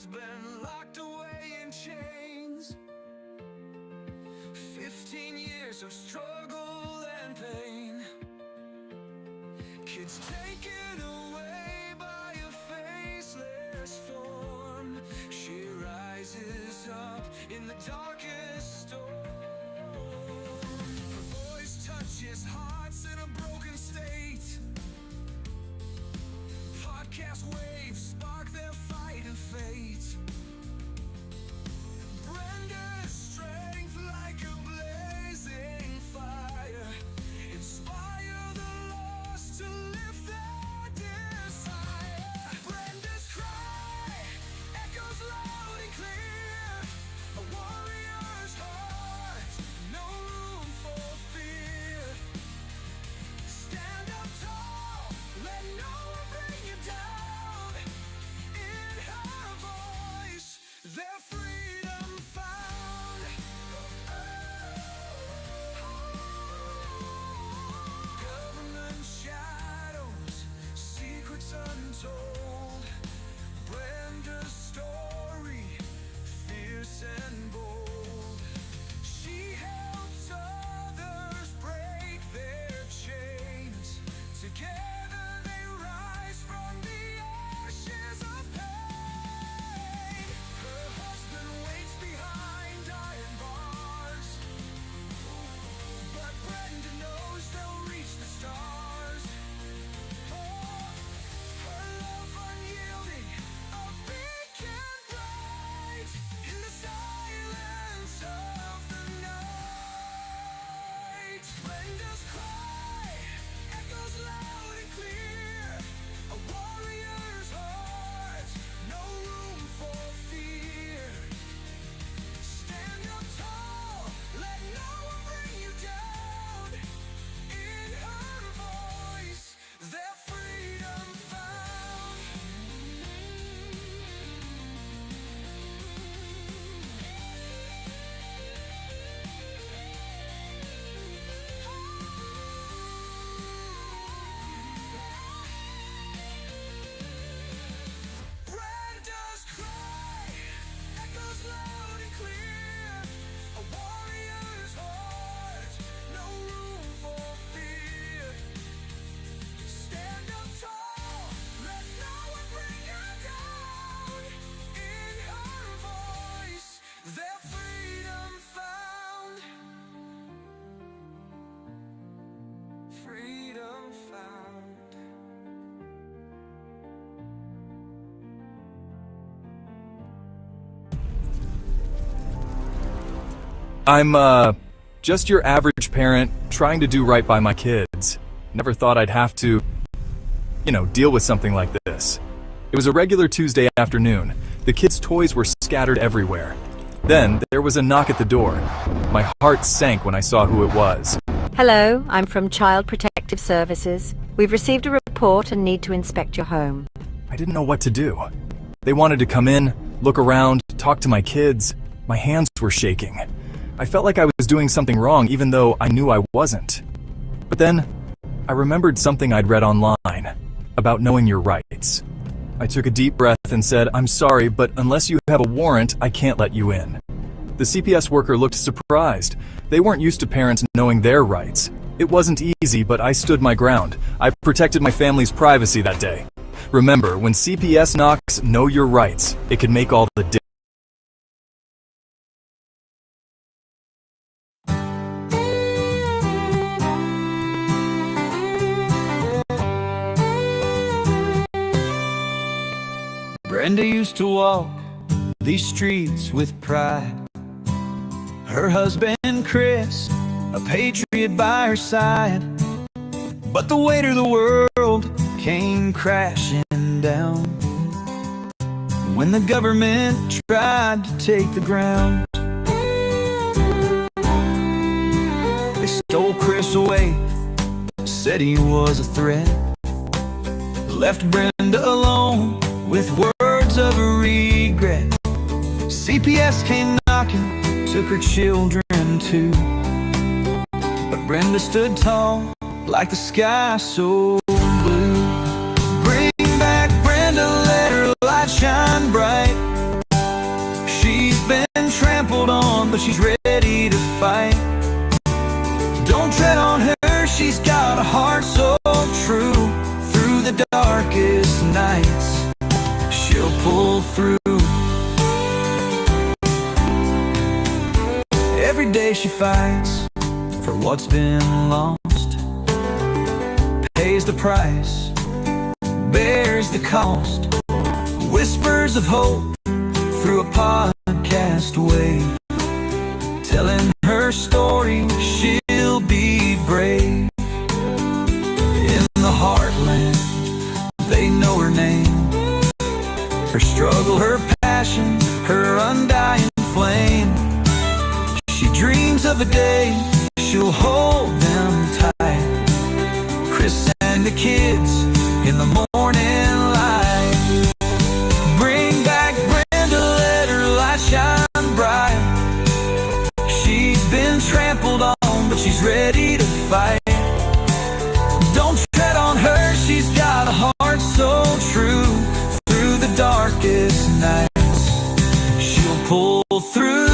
husband locked away in chains. 15 years of struggle and pain. Kids taken away by a faceless form. She rises up in the darkest storm. Her voice touches hearts in a broken state. Podcast waves spark their fight and fate. Brenda's strength like a blazing fire. Inspire the lost to lift their desire. Brenda's cry echoes loud and clear. A warrior's heart, no room for fear. Stand up tall, let no one bring you down. In her voice, their freedom found. Government shadows, secrets untold. Brenda's story, fierce and bold. She helps others break their chains. Together they rise from the ashes of pain. Her husband waits behind iron bars, but Brenda knows they'll reach the stars. Oh, her love unyielding, a beacon bright in the silence of the night. Brenda's cry echoes loud and clear. A warrior's heart, no room for fear. Stand up tall, let no one bring you down. In her voice, their freedom found. Brenda's cry echoes loud and clear. A warrior's heart, no room for fear. Stand up tall, let no one bring you down. In her voice, their freedom found. Freedom found. I'm just your average parent trying to do right by my kids. Never thought I'd have to, deal with something like this. It was a regular Tuesday afternoon. The kids' toys were scattered everywhere. Then there was a knock at the door. My heart sank when I saw who it was. Hello, I'm from Child Protective Services. We've received a report and need to inspect your home. I didn't know what to do. They wanted to come in, look around, talk to my kids. My hands were shaking. I felt like I was doing something wrong even though I knew I wasn't. But then, I remembered something I'd read online about knowing your rights. I took a deep breath and said, "I'm sorry, but unless you have a warrant, I can't let you in." The CPS worker looked surprised. They weren't used to parents knowing their rights. It wasn't easy, but I stood my ground. I protected my family's privacy that day. Remember, when CPS knocks, know your rights. It can make all the difference. Brenda used to walk these streets with pride. Her husband Chris, a patriot by her side. But the weight of the world came crashing down when the government tried to take the ground. They stole Chris away, said he was a threat, left Brenda alone with words of regret. CPS came knocking, took her children too. But Brenda stood tall, like the sky so blue. Bring back Brenda, let her light shine bright. but she's ready to fight. Don't tread on her, she's got a heart so true. Through the darkest nights, she'll pull through. Every day she fights for what's been lost, pays the price, bears the cost. Whispers of hope through a podcast wave, telling her story, she'll be brave. In the heartland, they know her name, her struggle, her passion, her undying flame. She dreams of a day she'll hold them tight, Chris and the kids in the morning light. Bring back Brenda, let her light shine bright. She's been trampled on, but she's ready to fight. Don't tread on her, she's got a heart so true. Through the darkest nights, she'll pull through.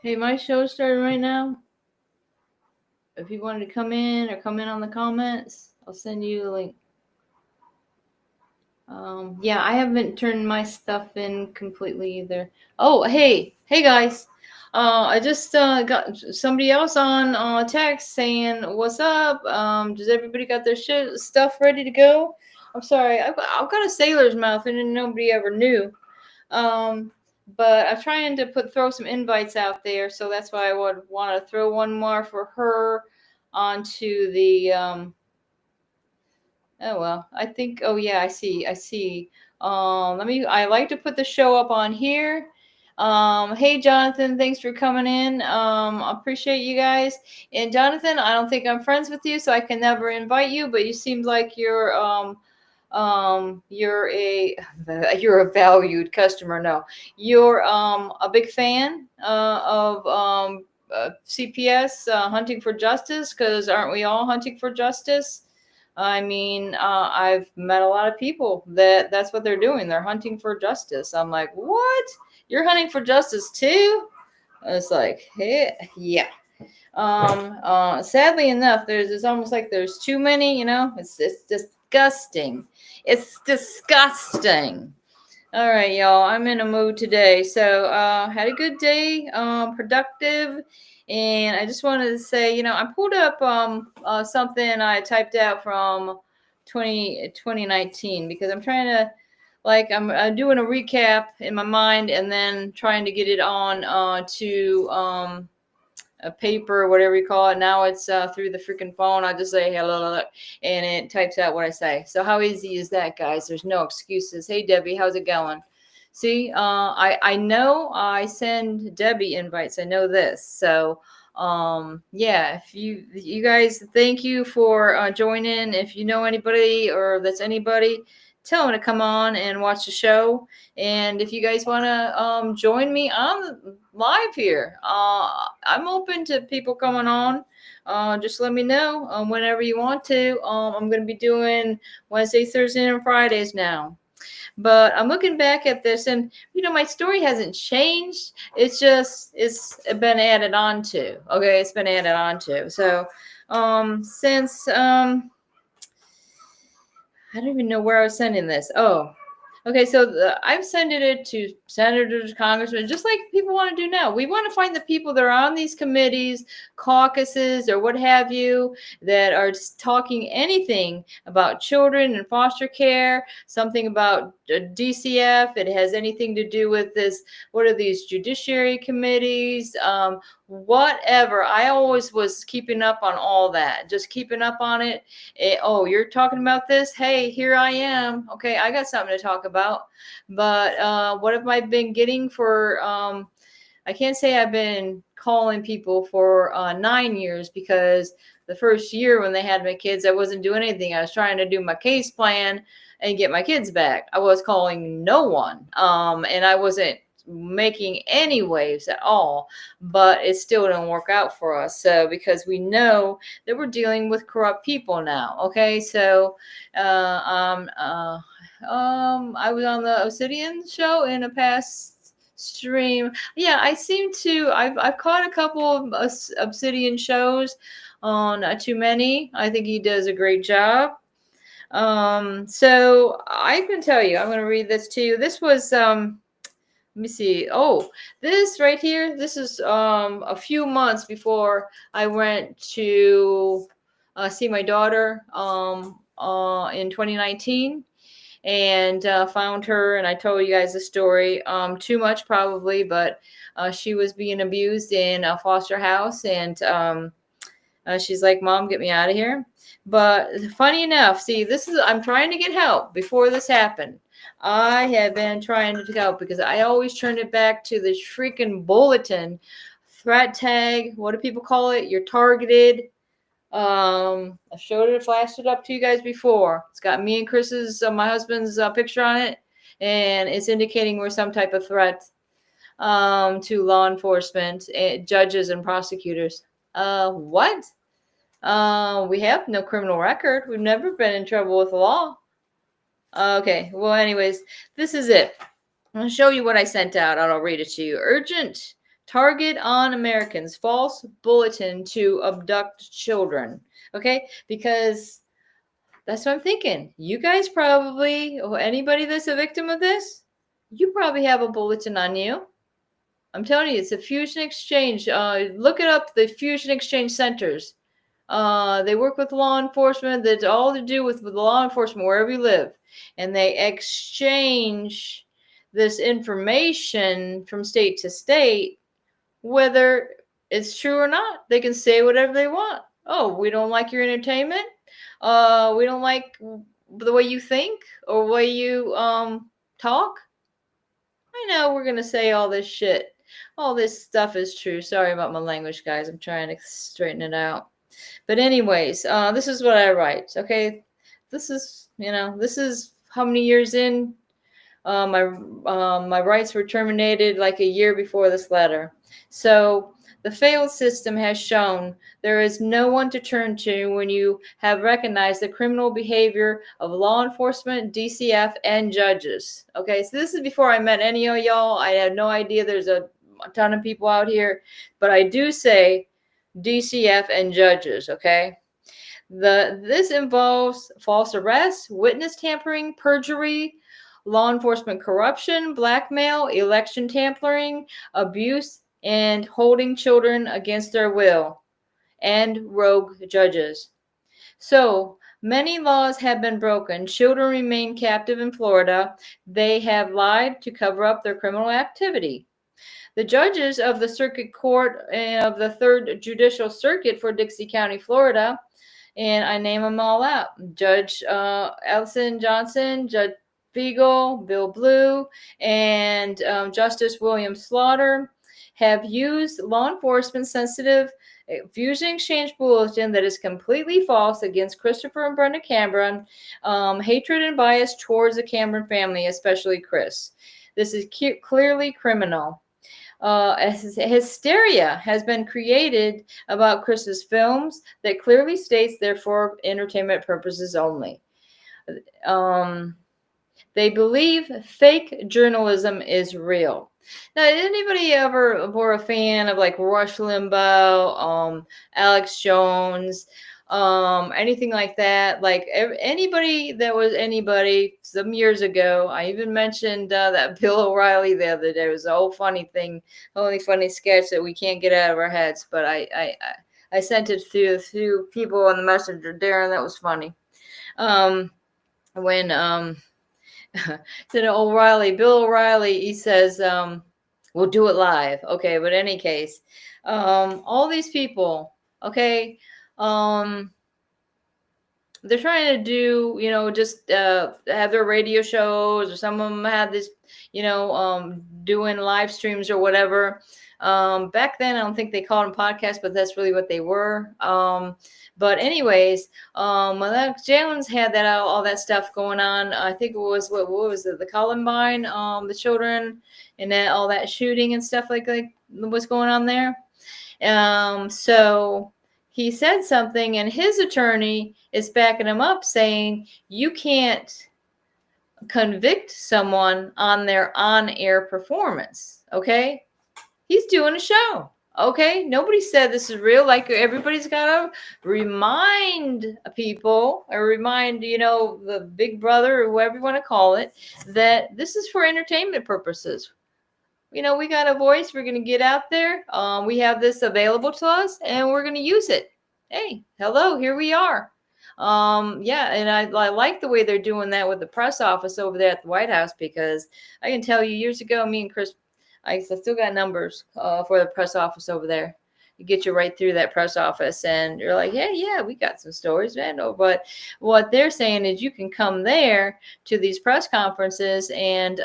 Hey, my show started right now. If you wanted to come in or come in on the comments, I'll send you the link. Yeah, I haven't turned my stuff in completely either. Oh, hey guys. I just got somebody else on text saying, "What's up? Does everybody got their stuff ready to go?" I'm sorry, I've got a sailor's mouth, and nobody ever knew. But I'm trying to throw some invites out there, so that's why I would want to throw one more for her onto the. Oh well, I think. Oh yeah, I see. I like to put the show up on here. Hey Jonathan, thanks for coming in. I appreciate you guys. And Jonathan, I don't think I'm friends with you, so I can never invite you. But you seem like you're you're a valued customer. No, you're a big fan of CPS, hunting for justice, because aren't we all hunting for justice? I mean, I've met a lot of people that's what they're doing. They're hunting for justice. I'm like, what? You're hunting for justice too? It's like, hey, yeah. Sadly enough, it's almost like there's too many, it's disgusting. It's disgusting. All right, y'all, I'm in a mood today. So, had a good day, productive. And I just wanted to say, I pulled up something I typed out from 2019 because I'm trying to, I'm doing a recap in my mind and then trying to get it on to a paper, whatever you call it. Now it's through the freaking phone. I just say hello, and it types out what I say. So how easy is that, guys? There's no excuses. Hey, Debbie, how's it going? See, I know I send Debbie invites. I know this. So, yeah, if you guys, thank you for joining. If you know anybody or that's anybody, tell them to come on and watch the show. And if you guys want to join me on live here, I'm open to people coming on. Just let me know whenever you want to. I'm going to be doing Wednesday, Thursday, and Fridays now. But I'm looking back at this, and my story hasn't changed. It's been added on to. Okay, it's been added on to. So since I don't even know where I was sending this. Oh, okay. So I've sent it to senators, congressmen, just like people want to do now. We want to find the people that are on these committees, caucuses, or what have you, that are talking anything about children and foster care, something about DCF. It has anything to do with this. What are these judiciary committees? Whatever. I always was keeping up on all that, just keeping up on it. Oh, you're talking about this? Hey, here I am. Okay, I got something to talk about. But what have I been getting for, I can't say I've been calling people for 9 years, because the first year when they had my kids, I wasn't doing anything. I was trying to do my case plan, and get my kids back. I was calling no one. And I wasn't making any waves at all, but it still didn't work out for us. So because we know that we're dealing with corrupt people now. Okay, so I was on the Obsidian show in a past stream. Yeah, I've caught a couple of Obsidian shows on Too Many. I think he does a great job. So I can tell you, I'm going to read this to you. This was let me see. Oh, this right here. This is a few months before I went to see my daughter in 2019, and found her. And I told you guys the story. Too much probably, but she was being abused in a foster house, and she's like, "Mom, get me out of here." But funny enough, see, I'm trying to get help before this happened. I have been trying to help because I always turn it back to this freaking bulletin, threat tag. What do people call it? You're targeted. I showed it, flashed it up to you guys before. It's got me and Chris's, my husband's picture on it, and it's indicating we're some type of threat to law enforcement, judges, and prosecutors. What? We have no criminal record. We've never been in trouble with the law. Okay, well, anyways, this is it. I'll show you what I sent out. I'll read it to you. Urgent target on Americans. False bulletin to abduct children. Okay, because that's what I'm thinking. You guys probably, or anybody that's a victim of this, you probably have a bulletin on you. I'm telling you, it's a fusion exchange. Look it up, the fusion exchange centers. They work with law enforcement. That's all to do with law enforcement wherever you live. And they exchange this information from state to state, whether it's true or not. They can say whatever they want. Oh, we don't like your entertainment. We don't like the way you think or the way you talk. I know we're going to say all this shit. All this stuff is true. Sorry about my language, guys. I'm trying to straighten it out. But anyways, this is what I write. Okay, this is how many years in. My rights were terminated like a year before this letter. So the failed system has shown there is no one to turn to when you have recognized the criminal behavior of law enforcement, DCF, and judges. Okay, so this is before I met any of y'all. I had no idea there's a ton of people out here, but I do say DCF and judges. Okay, this involves false arrests, witness tampering, perjury, law enforcement corruption, blackmail, election tampering, abuse, and holding children against their will, and rogue judges. So many laws have been broken. Children remain captive in Florida. They have lied to cover up their criminal activity. The judges of the Circuit Court of the 3rd Judicial Circuit for Dixie County, Florida, and I name them all out: Judge Ellison Johnson, Judge Beagle, Bill Blue, and Justice William Slaughter, have used law enforcement sensitive fusion exchange bulletin that is completely false against Christopher and Brenda Cameron, hatred and bias towards the Cameron family, especially Chris. This is clearly criminal. Hysteria has been created about Chris's films that clearly states they're for entertainment purposes only. They believe fake journalism is real. Now, did anybody ever were a fan of like Rush Limbaugh, Alex Jones, anything like that? Like anybody that was anybody some years ago. I even mentioned that Bill O'Reilly the other day. It was a whole funny thing, only funny sketch that we can't get out of our heads. But I sent it to a few people on the messenger. Darren, that was funny. When to Bill O'Reilly, he says, we'll do it live. Okay, but in any case, all these people, okay, they're trying to do, just have their radio shows, or some of them had this, doing live streams or whatever. Back then, I don't think they called them podcasts, but that's really what they were. But anyways, when Jalen's had that all that stuff going on, I think it was what was it, the Columbine, the children, and that all that shooting and stuff like what's going on there. So he said something, and his attorney is backing him up, saying you can't convict someone on their on-air performance. Okay, he's doing a show. Okay, nobody said this is real. Like, everybody's got to remind people, or remind, the big brother, or whoever you want to call it, that this is for entertainment purposes. We got a voice. We're going to get out there. We have this available to us, and we're going to use it. Hey, hello, here we are. Yeah, and I like the way they're doing that with the press office over there at the White House, because I can tell you, years ago, me and Chris, I still got numbers for the press office over there. You get you right through that press office, and you're like, hey, yeah, we got some stories, man. No, but what they're saying is you can come there to these press conferences and,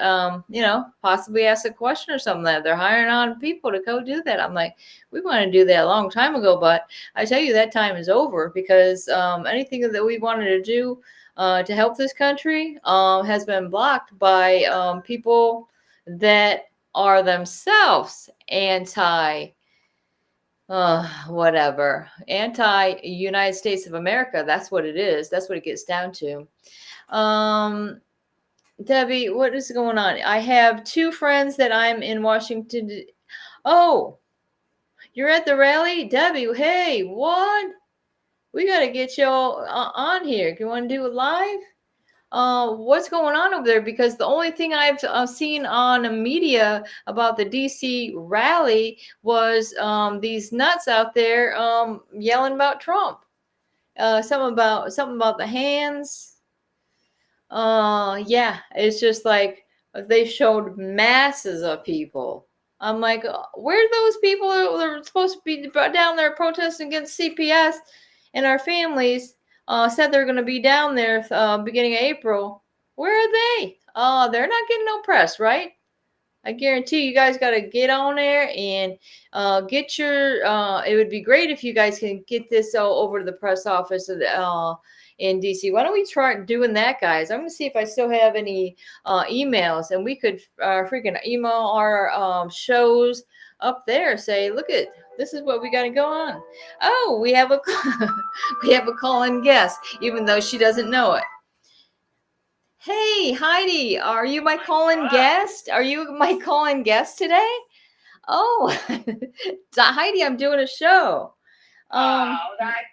possibly ask a question or something. That they're hiring on people to go do that. I'm like, we want to do that a long time ago, but I tell you, that time is over, because anything that we wanted to do to help this country has been blocked by people that are themselves anti-United States of America. That's what it is. That's what it gets down to. Debbie, what is going on? I have 2 friends that I'm in Washington. Oh, you're at the rally? Debbie, hey, what? We got to get y'all on here. You want to do it live? What's going on over there? Because the only thing I've seen on the media about the DC rally was these nuts out there yelling about Trump. Something about the hands. Yeah, it's just like they showed masses of people. I'm like, where are those people that are supposed to be down there protesting against CPS, and our families said they're going to be down there beginning of April? Where are they? They're not getting no press, right? I guarantee you guys got to get on there and get your, it would be great if you guys can get this over to the press office of in DC. Why don't we try doing that, guys? I'm going to see if I still have any emails, and we could freaking email our shows up there. Say, look at, this is what we got to go on. Oh, we have a call-in guest, even though she doesn't know it. Hey, Heidi, are you my call-in guest? Are you my call-in guest today? Oh, Heidi, I'm doing a show. That's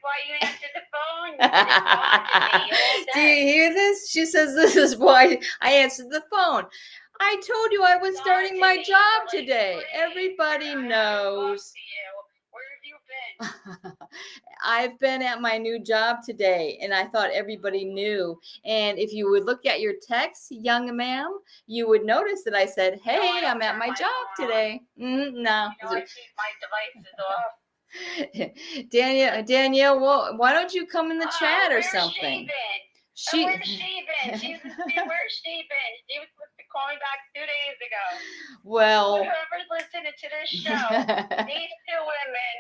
why you answered the phone. You didn't talk to me all day. Do you hear this? She says this is why I answered the phone. I told you I was starting my job today. Everybody knows. Where have you been? I've been at my new job today, and I thought everybody knew. And if you would look at your text, young ma'am, you would notice that I said, hey, I'm at my job today. No. I keep my devices off. Danielle, well, why don't you come in the chat or something? Where's she been? Where's she been? She was supposed to call me back 2 days ago. Well, whoever's listening to this show, these 2 women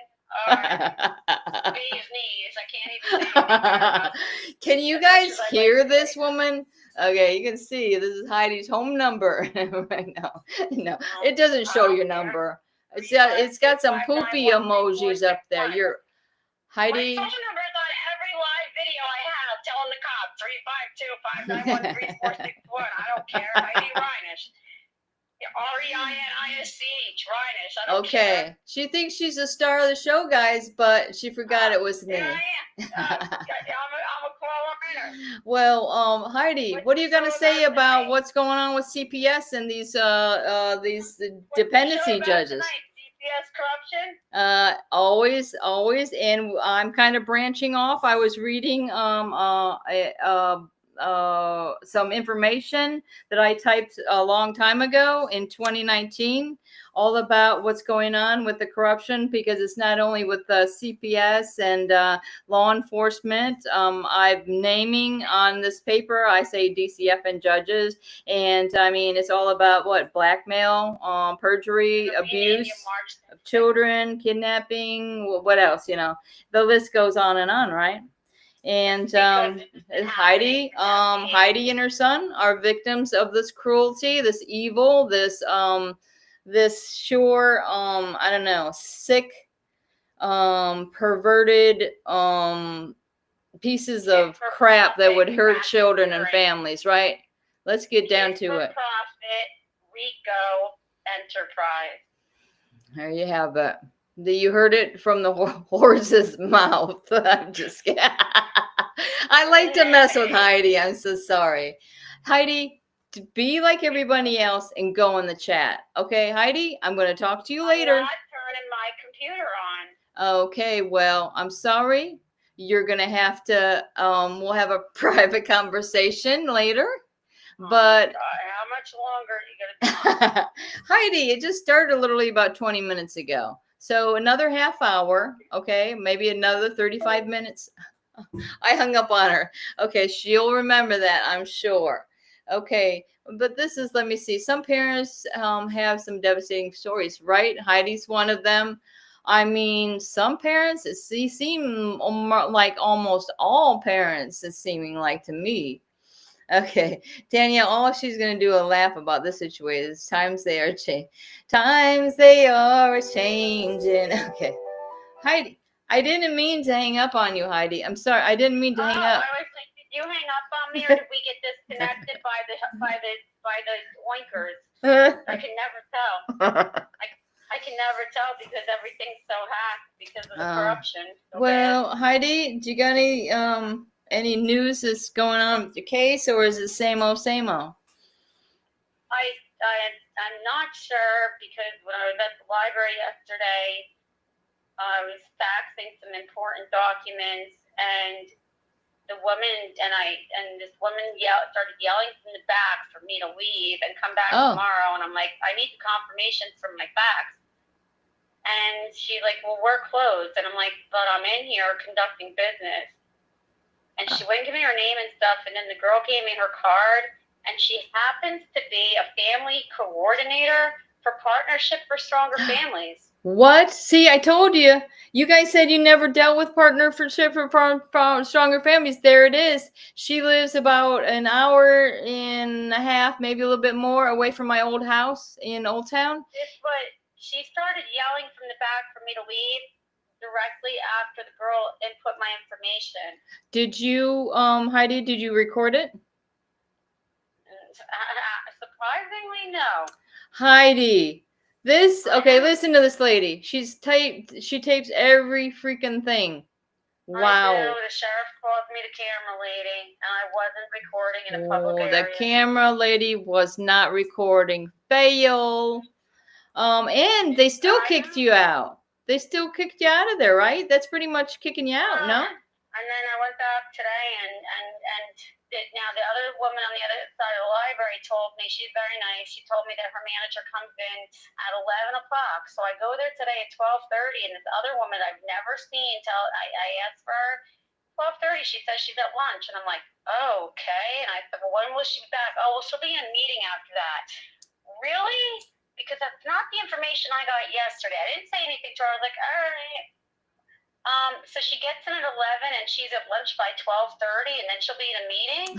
are bee's knees. I can't even say anything. Can you guys hear this woman? Okay, you can see this is Heidi's home number right now. No, it doesn't show your number. It's got some poopy emojis up there. You're Heidi. My phone number is on every live video I have. Telling the cop 352-591-3461. I don't care. Heidi Reinish. REINISCH. Reinish. I don't care. Okay. She thinks she's a star of the show, guys, but she forgot it was me. Yeah, I am. I'm a caller. Well, Heidi, what are you gonna say about what's going on with CPS and these dependency judges? CPS corruption? Always, and I'm kind of branching off. I was reading some information that I typed a long time ago in 2019, all about what's going on with the corruption, because it's not only with the CPS and law enforcement. I'm naming on this paper, I say DCF and judges, and I mean, it's all about what? Blackmail, perjury, abuse of children, kidnapping, what else, you know? The list goes on and on, right? And Heidi and her son are victims of this cruelty, this evil, this sure, I don't know, sick, perverted, pieces of crap that would hurt children and families, right? Let's get down to it. Profit, RICO enterprise. There you have it. You heard it from the horse's mouth. I'm just kidding. I like to mess with Heidi. I'm so sorry. Heidi, to be like everybody else and go in the chat. Okay, Heidi, I'm going to talk to you later. I'm not turning my computer on. Okay, well, I'm sorry. You're going to have to, we'll have a private conversation later. But how much longer are you going to Heidi, it just started literally about 20 minutes ago. So another half hour, okay, maybe another 35 minutes. I hung up on her. Okay, she'll remember that, I'm sure. Okay, but this is, let me see. Some parents have some devastating stories, right? Heidi's one of them. I mean, some parents, seem like almost all parents, it's seeming like to me. Okay, Danielle, all she's going to do is laugh about this situation. Times they are changing. Times they are changing. Okay. Heidi, I didn't mean to hang up on you, Heidi. I'm sorry. I didn't mean to hang up. I was like, did you hang up on me, or did we get disconnected by the oinkers? I can never tell. I can never tell because everything's so hacked because of the corruption. So well, Heidi, do you got any news that's going on with your case, or is it same old, same old? I'm not sure, because when I was at the library yesterday, I was faxing some important documents, and the woman and this woman started yelling from the back for me to leave and come back tomorrow, and I'm like, I need the confirmation from my fax. And she's like, well, we're closed, and I'm like, but I'm in here conducting business. And she wouldn't give me her name and stuff. And then the girl gave me her card. And she happens to be a family coordinator for Partnership for Stronger Families. What? See, I told you. You guys said you never dealt with Partnership for Stronger Families. There it is. She lives about an hour and a half, maybe a little bit more, away from my old house in Old Town. But she started yelling from the back for me to leave directly after the girl input my information. Did you, Heidi, did you record it? Surprisingly, no. Heidi, okay, listen to this lady. She tapes every freaking thing. Wow. I do. The sheriff called me the camera lady, and I wasn't recording in a public area. The camera lady was not recording. Fail. And they still kicked you out. They still kicked you out of there, right? That's pretty much kicking you out, no? And then I went back today, and now the other woman on the other side of the library told me, she's very nice, she told me that her manager comes in at 11 o'clock. So I go there today at 12:30, and this other woman I've never seen till I asked for her, 12:30, she says she's at lunch. And I'm like, oh, okay. And I said, well, when will she be back? Oh, well, she'll be in a meeting after that. Really? Because that's not the information I got yesterday. I didn't say anything to her. I was like, all right. So she gets in at 11, and she's at lunch by 12:30, and then she'll be in a meeting.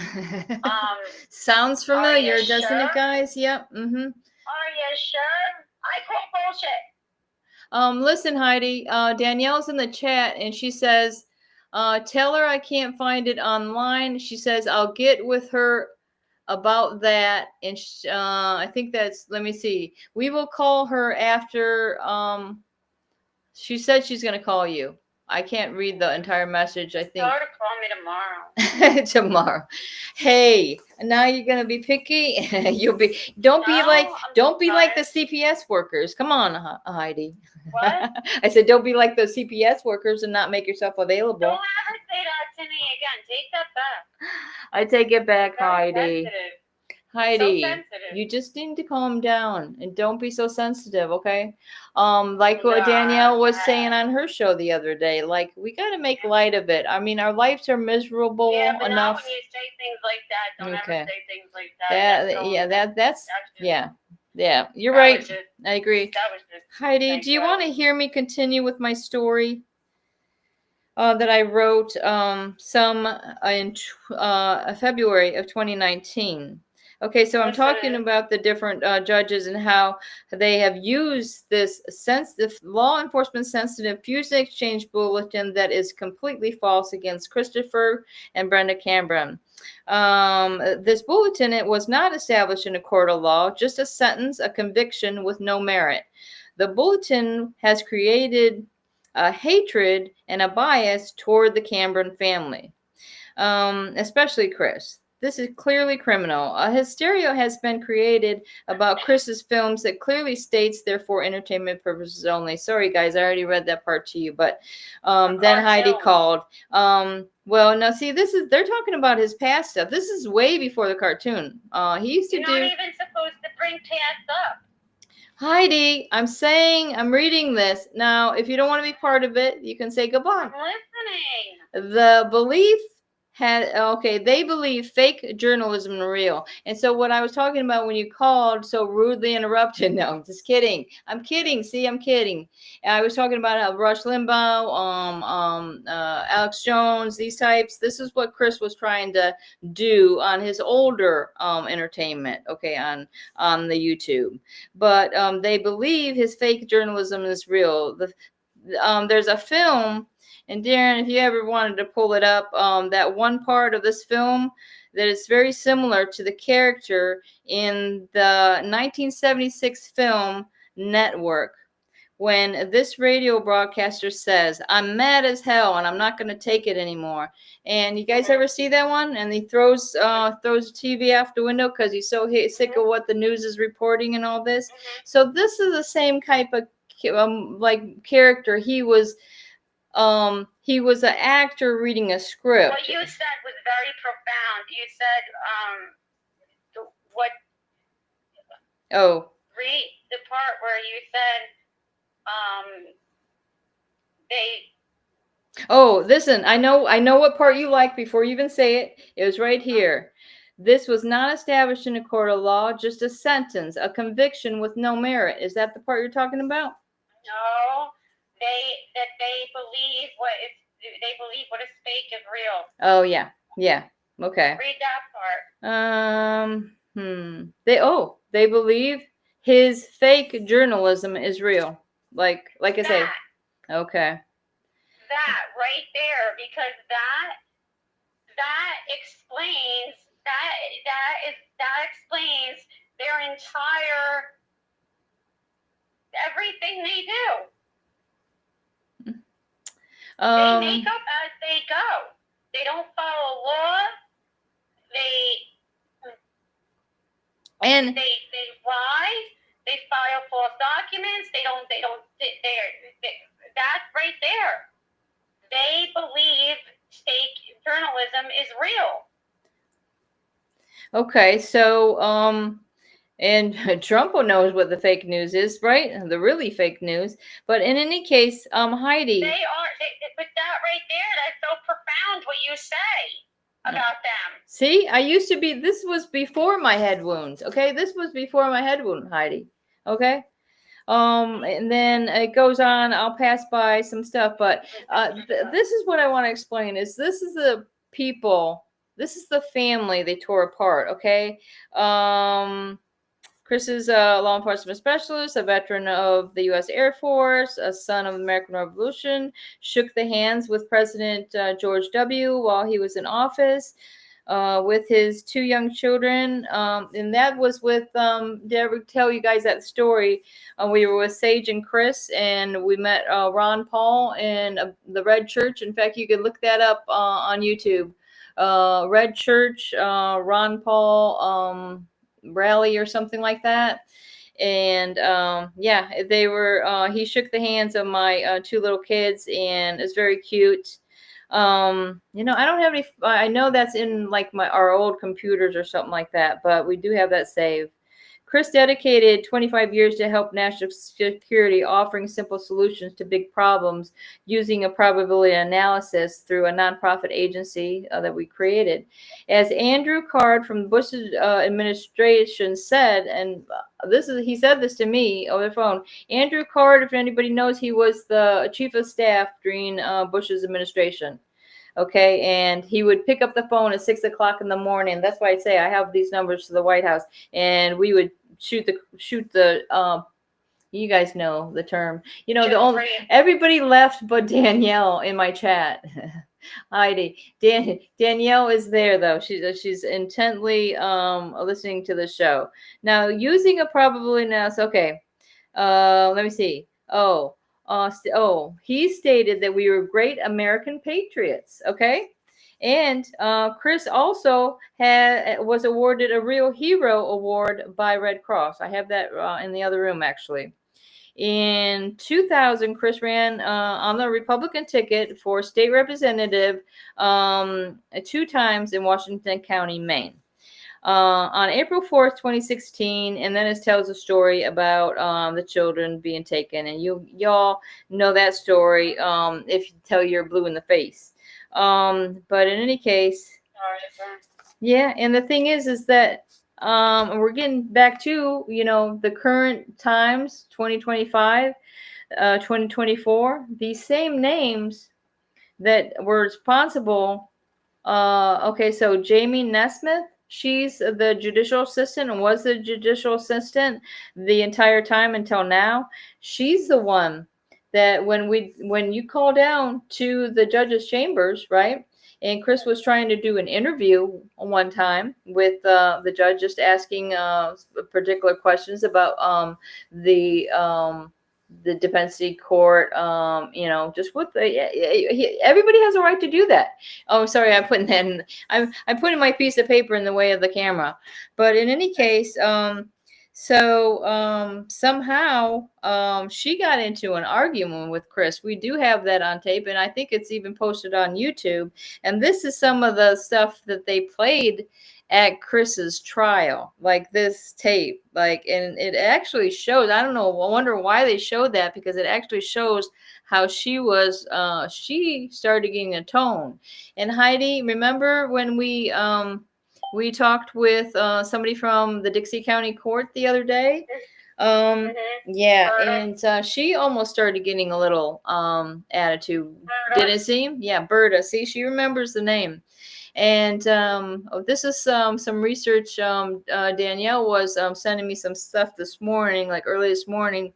Sounds familiar, doesn't it, guys? Yep. Mm-hmm. Are you sure? I call bullshit. Listen, Heidi. Danielle's in the chat, and she says, "Tell her I can't find it online." She says, "I'll get with her about that." And I think that's. Let me see. We will call her after. She said she's going to call you. I can't read the entire message. I think. Tell her to call me tomorrow. Tomorrow. Hey, now you're gonna be picky. Don't be like the CPS workers. Come on, Heidi. What? I said, don't be like those CPS workers and not make yourself available. Don't ever say that listening again. Take that back. I take it back, Very Heidi. sensitive. Heidi, So sensitive. you just need to calm down and don't be so sensitive, okay? Like what Nah, Danielle was nah. saying on her show the other day, like we got to make light of it. I mean, our lives are miserable Yeah, but not enough. when you say things like that. Don't Okay. ever say things like that. That's just- yeah. You're that right. was just- I agree. That was just. Heidi, thank do you God. want to hear me continue with my story that I wrote in February of 2019? Okay, so I'm Yes, talking sir. about the different judges and how they have used this sensitive law enforcement sensitive fusion exchange bulletin that is completely false against Christopher and Brenda Cameron. This bulletin, it was not established in a court of law, just a sentence, a conviction with no merit. The bulletin has created a hatred and a bias toward the Cameron family, especially Chris. This is clearly criminal. A hysteria has been created about Chris's films that clearly states they're for entertainment purposes only. Sorry, guys, I already read that part to you, but then Heidi called. Well, now see, they're talking about his past stuff. This is way before the cartoon. He used to You're do. not even supposed to bring pants up. Heidi, I'm reading this. Now, if you don't want to be part of it, you can say goodbye. I'm listening. The belief they believe fake journalism is real. And so what I was talking about when you called so rudely interrupted, no, I'm just kidding. I'm kidding. See, I'm kidding. And I was talking about how Rush Limbaugh, Alex Jones, these types. This is what Chris was trying to do on his older entertainment, okay, on the YouTube. But they believe his fake journalism is real. There's a film. And Darren, if you ever wanted to pull it up, that one part of this film that is very similar to the character in the 1976 film Network, when this radio broadcaster says, "I'm mad as hell and I'm not going to take it anymore." And you guys ever see that one? And he throws the TV out the window because he's so sick of what the news is reporting and all this. So this is the same type of like character. He was an actor reading a script. What you said was very profound. You said, what? Oh. Read the part where you said, they. Oh, listen. I know what part you like before you even say it. It was right here. This was not established in a court of law, just a sentence, a conviction with no merit. Is that the part you're talking about? No, they believe what is fake is real. Oh yeah. Okay. Read that part. They believe his fake journalism is real. Like I say. Okay. That right there, because that explains that explains their entire everything they do. They make up as they go. They don't follow law. They lie. They file false documents. That's right there. They believe fake journalism is real. Okay, so and Trump knows what the fake news is, right? The really fake news. But in any case, Heidi. But that right there, that's so profound what you say about them. See, this was before my head wounds, okay? This was before my head wound, Heidi, okay? And then it goes on, I'll pass by some stuff, but this is what I want to explain is this is the people, this is the family they tore apart, okay? Chris is a law enforcement specialist, a veteran of the U.S. Air Force, a son of the American Revolution, shook the hands with President George W. while he was in office with his two young children. And that was with, did I ever tell you guys that story? We were with Sage and Chris, and we met Ron Paul in the Red Church. In fact, you could look that up on YouTube. Red Church, Ron Paul, rally or something like that. And they were he shook the hands of my two little kids, and it's very cute. I don't have any. I know that's in like our old computers or something like that, but we do have that saved. Chris dedicated 25 years to help national security, offering simple solutions to big problems using a probability analysis through a nonprofit agency that we created. As Andrew Card from the Bush administration said, and he said this to me over the phone. Andrew Card, if anybody knows, he was the chief of staff during Bush's administration. Okay, and he would pick up the phone at 6 o'clock in the morning. That's why I say I have these numbers to the White House, and we would shoot the you guys know the term. Everybody left but Danielle in my chat. Heidi. Danielle is there though. She's intently listening to the show. Now using a probability analysis. Okay. Let me see. He stated that we were great American patriots. Okay. And Chris also was awarded a Real Hero Award by Red Cross. I have that in the other room, actually. In 2000, Chris ran on the Republican ticket for state representative 2 times in Washington County, Maine. On April 4th, 2016, and then it tells a story about the children being taken. And y'all know that story if you tell you're blue in the face. But in any case, yeah. And the thing is that we're getting back to, the current times, 2025, 2024, these same names that were responsible. Okay. So Jamie Nesmith, she's the judicial assistant and was the judicial assistant the entire time until now. She's the one that when you call down to the judge's chambers, right? And Chris was trying to do an interview one time with the judge, just asking particular questions about the dependency court, just what everybody has a right to do that. Oh, sorry, I'm putting that in. I'm putting my piece of paper in the way of the camera. But in any case, somehow she got into an argument with Chris. We do have that on tape, and I think it's even posted on YouTube. And this is some of the stuff that they played at Chris's trial, like this tape, and it actually shows. I don't know. I wonder why they showed that, because it actually shows how she started getting a tone. And Heidi, remember when we talked with somebody from the Dixie County Court the other day? Yeah, and she almost started getting a little attitude. Did it seem? Yeah, Berta. See, she remembers the name. And this is some research. Danielle was sending me some stuff this morning, like early this morning,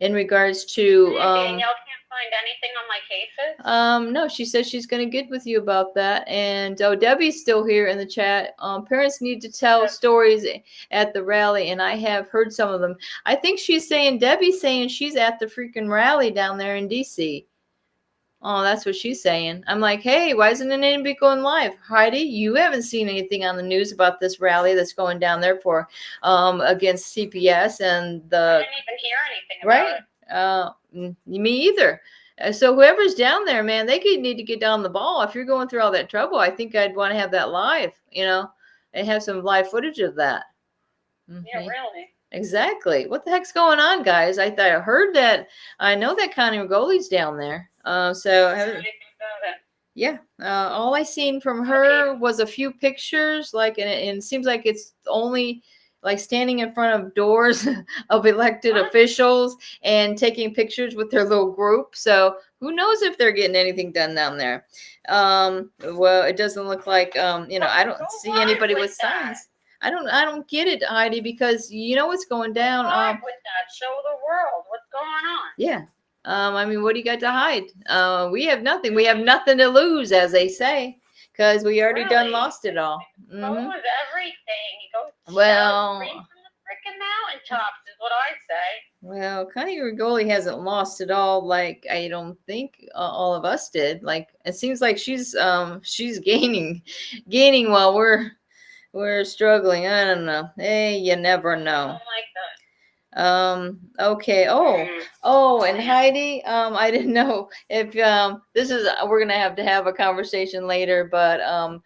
in regards to. Danielle can't find anything on my cases? No, she says she's going to get with you about that. And Debbie's still here in the chat. Parents need to tell stories at the rally, and I have heard some of them. I think Debbie's saying she's at the freaking rally down there in DC. Oh, that's what she's saying. I'm like, hey, why isn't anybody going live? Heidi, you haven't seen anything on the news about this rally that's going down there for against CPS and the. I didn't even hear anything about it. Me either. So whoever's down there, man, they need to get down the ball. If you're going through all that trouble, I think I'd want to have that live, and have some live footage of that. Mm-hmm. Yeah, really. Exactly. What the heck's going on, guys? I heard that. I know that Connie Rigoli's down there. Yeah. All I seen from her was a few pictures, and it seems like it's only like standing in front of doors of elected officials and taking pictures with their little group. So who knows if they're getting anything done down there? Well, it doesn't look like I don't see anybody with signs. I don't get it, Heidi, because you know what's going down. With that, show the world what's going on. Yeah. What do you got to hide? We have nothing. We have nothing to lose, as they say, because we already done lost it all. Lose everything. You go well, from the freaking mountaintops is what I say. Well, Connie Rigoli hasn't lost it all. Like I don't think all of us did. Like it seems like she's gaining while we're struggling. I don't know. Hey, you never know. I don't like that. Okay. And Heidi, I didn't know if this is we're gonna have to have a conversation later, but um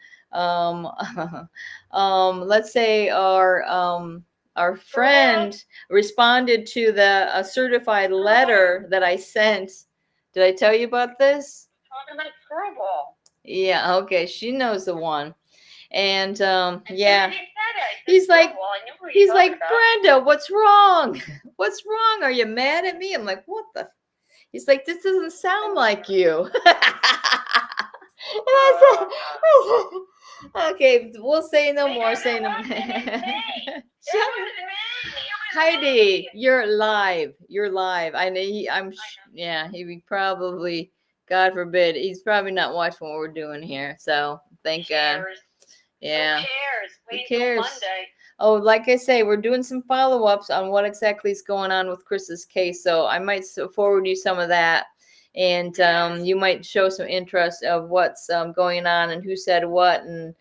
let's say our friend responded to the certified letter that I sent. Did I tell you about this? Talking about screwball. Yeah, okay, she knows the one. And And yeah. he said it. He's like, Screwball. I knew what he's you like, talking about. Brenda, what's wrong? What's wrong? Are you mad at me? I'm like, what the? He's like, this doesn't sound like you. And I said, okay, we'll say no more. Say no more. Heidi, you're live. You're live. I know. Yeah. He probably, God forbid, he's probably not watching what we're doing here. So thank God. Yeah. Who cares? Wait Who cares? until Monday. Oh, like I say, we're doing some follow-ups on what exactly is going on with Chris's case. So I might forward you some of that, and you might show some interest of what's going on and who said what, and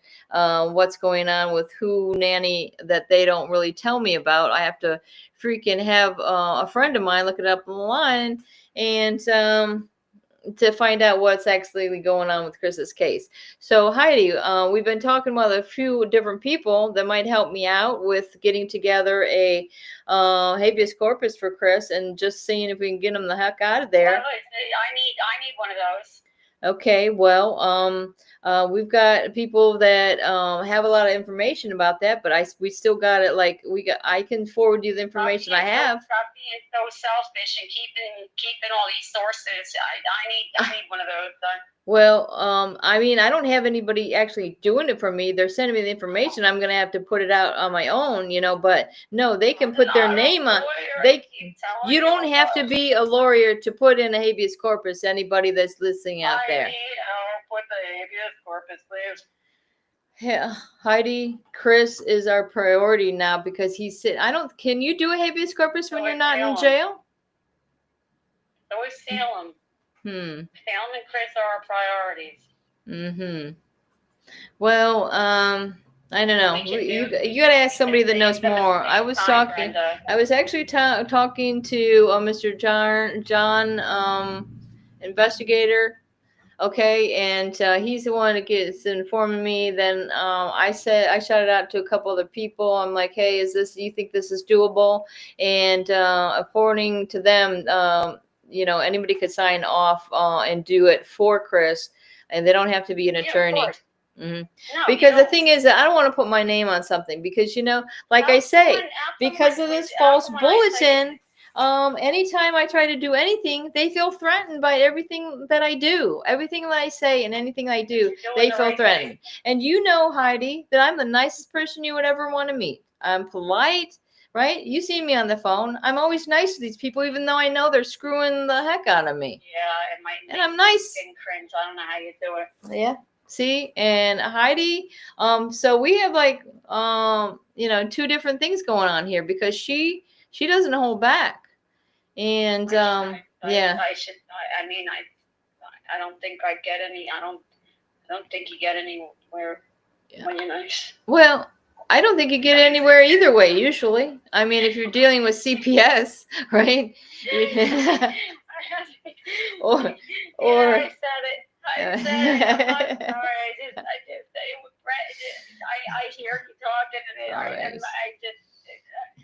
what's going on with who nanny that they don't really tell me about. I have to freaking have a friend of mine look it up online and to find out what's actually going on with Chris's case. So Heidi, we've been talking with a few different people that might help me out with getting together a habeas corpus for Chris and just seeing if we can get him the heck out of there. I need one of those. Okay, well, we've got people that have a lot of information about that, but we still got it. I can forward you the information I have. Stop being so selfish and keeping all these sources. I need one of those done. Well, I mean, I don't have anybody actually doing it for me. They're sending me the information. I'm gonna have to put it out on my own, but no, they can put their name on. You don't have to be a lawyer to put in a habeas corpus. Anybody that's listening out there. Put the habeas corpus, please. Yeah, Heidi, Chris is our priority now because he's sitting. Can you do a habeas corpus when you're not in jail? So is Salem. Salem and Chris are our priorities. Well, I don't know. You got to ask somebody that knows more. I was actually talking to Mr. John, investigator. Okay, and he's the one that gets informing me. Then I shouted out to a couple other people. I'm like, hey, do you think this is doable? And according to them, anybody could sign off and do it for Chris, and they don't have to be an attorney. No, because the thing is that I don't want to put my name on something because I say, because of this false bulletin, anytime I try to do anything, they feel threatened by everything that I do, everything that I say, and anything I do, they feel threatened. And Heidi, that I'm the nicest person you would ever want to meet. I'm polite, right? You see me on the phone. I'm always nice to these people, even though I know they're screwing the heck out of me. Yeah, it might. And I'm nice. Cringe. I don't know how you do it. Yeah. See, and Heidi, so we have two different things going on here because she doesn't hold back. And I don't think I get any. I don't think you get anywhere when you're nice. Well, I don't think you get anywhere either way. Usually, I mean, if you're dealing with CPS, right? or I said it. I'm sorry. I hear you talking, and